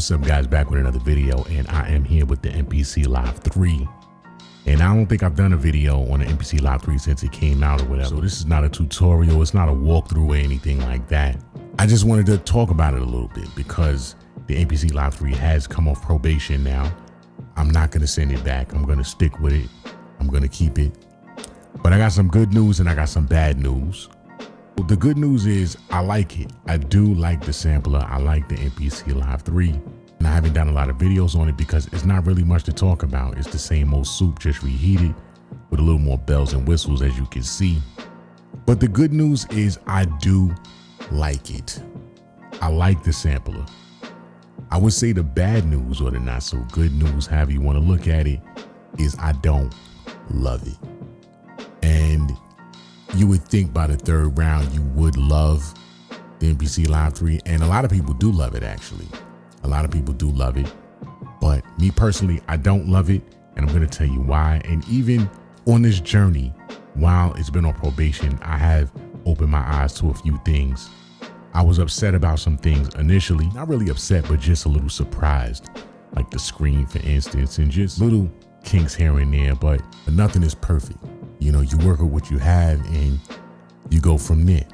What's up, guys? Back with another video, and I am here with the MPCL III. And I don't think I've done a video on the MPCL III since it came out or whatever. So this is not a tutorial, it's not a walkthrough or anything like that. I just wanted to talk about it a little bit because the MPCL III has come off probation now. I'm not gonna send it back. I'm gonna stick with it. I'm gonna keep it. But I got some good news and I got some bad news. Well, the good news is I like it. I do like the sampler. I like the MPCL III. And I haven't done a lot of videos on it because it's not really much to talk about. It's the same old soup, just reheated with a little more bells and whistles, as you can see. But the good news is I do like it. I like the sampler. I would say the bad news, or the not so good news, however you want to look at it, is I don't love it. And you would think by the third round you would love the MPCL III, and a lot of people do love it, actually. A lot of people do love it, but me personally, I don't love it, and I'm going to tell you why. And even on this journey, while it's been on probation, I have opened my eyes to a few things. I was upset about some things initially, not really upset, but just a little surprised, like the screen, for instance, and just little kinks here and there, but nothing is perfect. You know, you work with what you have and you go from there.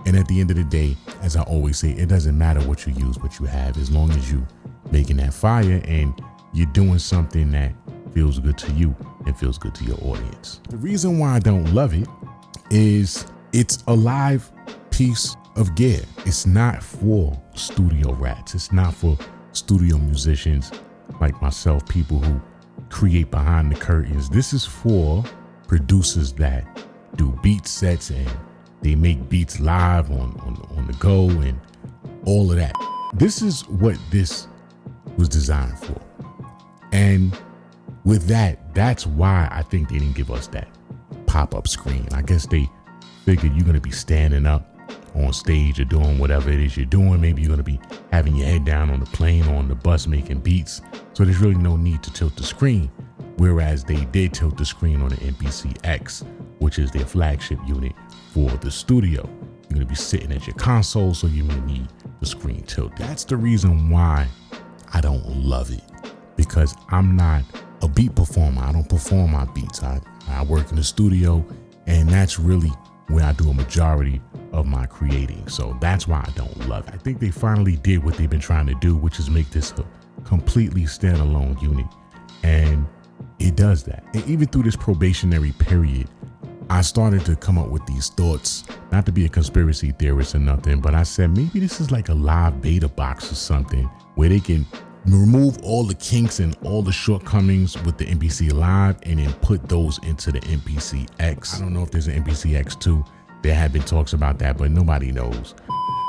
And at the end of the day, as I always say, it doesn't matter what you use, what you have, as long as you making that fire and you're doing something that feels good to you and feels good to your audience. The reason why I don't love it is it's a live piece of gear. It's not for studio rats. It's not for studio musicians like myself, people who create behind the curtains. This is for producers that do beat sets and they make beats live on the go and all of that. This is what this was designed for. And with that, that's why I think they didn't give us that pop-up screen. I guess they figured you're gonna be standing up on stage or doing whatever it is you're doing. Maybe you're gonna be having your head down on the plane or on the bus making beats. So there's really no need to tilt the screen. Whereas they did tilt the screen on the MPCX, which is their flagship unit for the studio. You're gonna be sitting at your console, so you may need the screen tilted. That's the reason why I don't love it, because I'm not a beat performer. I don't perform my beats. I work in the studio, and that's really where I do a majority of my creating. So that's why I don't love it. I think they finally did what they've been trying to do, which is make this a completely standalone unit. And it does that. And even through this probationary period, I started to come up with these thoughts, not to be a conspiracy theorist or nothing, but I said maybe this is like a live beta box or something where they can remove all the kinks and all the shortcomings with the MPC Live and then put those into the MPCX. I don't know if there's an MPCX 2. There have been talks about that, but nobody knows.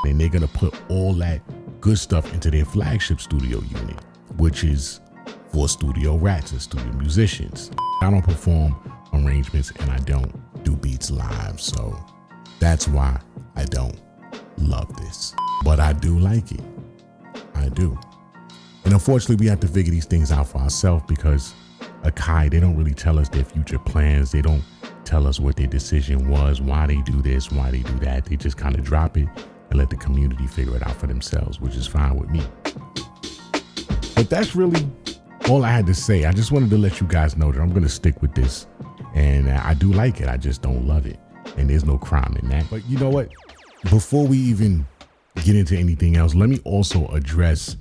And they're gonna put all that good stuff into their flagship studio unit, which is for studio rats and studio musicians. I don't perform arrangements and I don't do beats live, so that's why I don't love this. But I do like it. I do. And unfortunately, we have to figure these things out for ourselves because Akai, they don't really tell us their future plans. They don't tell us what their decision was, why they do this, why they do that. They just kind of drop it and let the community figure it out for themselves, which is fine with me. But that's really all I had to say. I just wanted to let you guys know that I'm gonna stick with this, and I do like it. I just don't love it, and there's no crime in that. But you know what? Before we even get into anything else, let me also address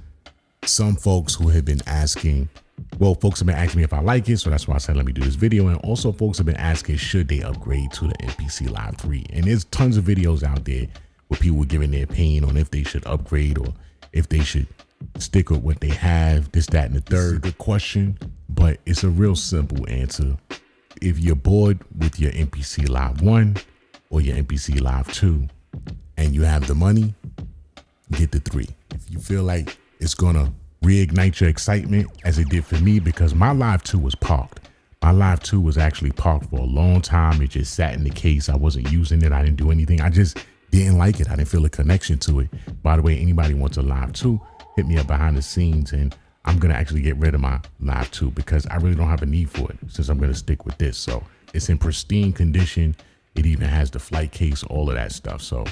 some folks who have been asking. Well, folks have been asking me if I like it, so that's why I said let me do this video. And also folks have been asking, should they upgrade to the MPCL III? And there's tons of videos out there where people were giving their opinion on if they should upgrade or if they should stick with what they have, this, that, and the third. Good question, but it's a real simple answer. If you're bored with your MPCL I or your MPCL II and you have the money, get the 3. If you feel like it's gonna reignite your excitement as it did for me, because my Live 2 was parked. My Live 2 was actually parked for a long time. It just sat in the case. I wasn't using it. I didn't do anything. I just didn't like it. I didn't feel a connection to it. By the way, anybody wants a Live 2, hit me up behind the scenes, and I'm gonna actually get rid of my Live 2 because I really don't have a need for it since I'm gonna stick with this. So it's in pristine condition. It even has the flight case, all of that stuff. So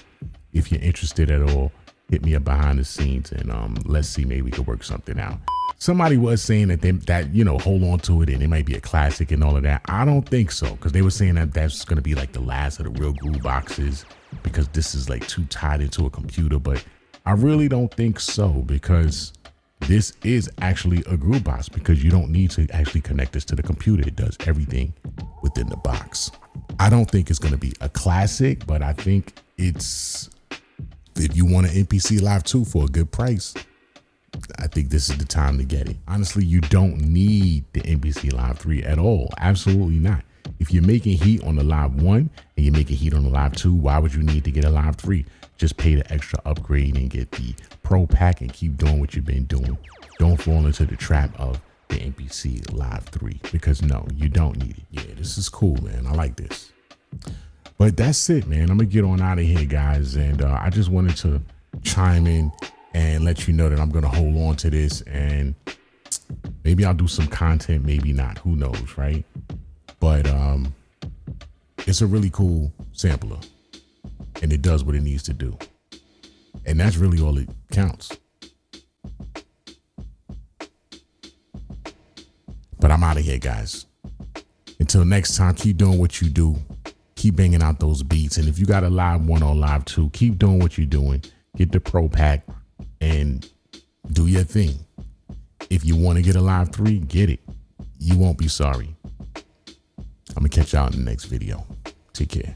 if you're interested at all, hit me up behind the scenes and let's see, maybe we could work something out. Somebody was saying that you know, hold on to it and it might be a classic and all of that. I don't think so, because they were saying that that's going to be like the last of the real groove boxes because this is like too tied into a computer. But I really don't think so, because this is actually a groove box, because you don't need to actually connect this to the computer. It does everything within the box. I don't think it's going to be a classic, but I think it's, if you want an MPC Live 2 for a good price, I think this is the time to get it. Honestly, you don't need the MPC Live 3 at all. Absolutely not. If you're making heat on the Live 1 and you're making heat on the Live 2, why would you need to get a Live 3? Just pay the extra upgrade and get the Pro Pack and keep doing what you've been doing. Don't fall into the trap of the MPC Live 3, because no, you don't need it. Yeah, this is cool, man. I like this. But that's it, man. I'm gonna get on out of here, guys. And I just wanted to chime in and let you know that I'm gonna hold on to this, and maybe I'll do some content, maybe not, who knows, right? But it's a really cool sampler and it does what it needs to do. And that's really all it counts. But I'm out of here, guys. Until next time, keep doing what you do. Keep banging out those beats. And if you got a Live 1 or Live 2, keep doing what you're doing. Get the Pro Pack and do your thing. If you want to get a Live 3, get it. You won't be sorry. I'm going to catch y'all in the next video. Take care.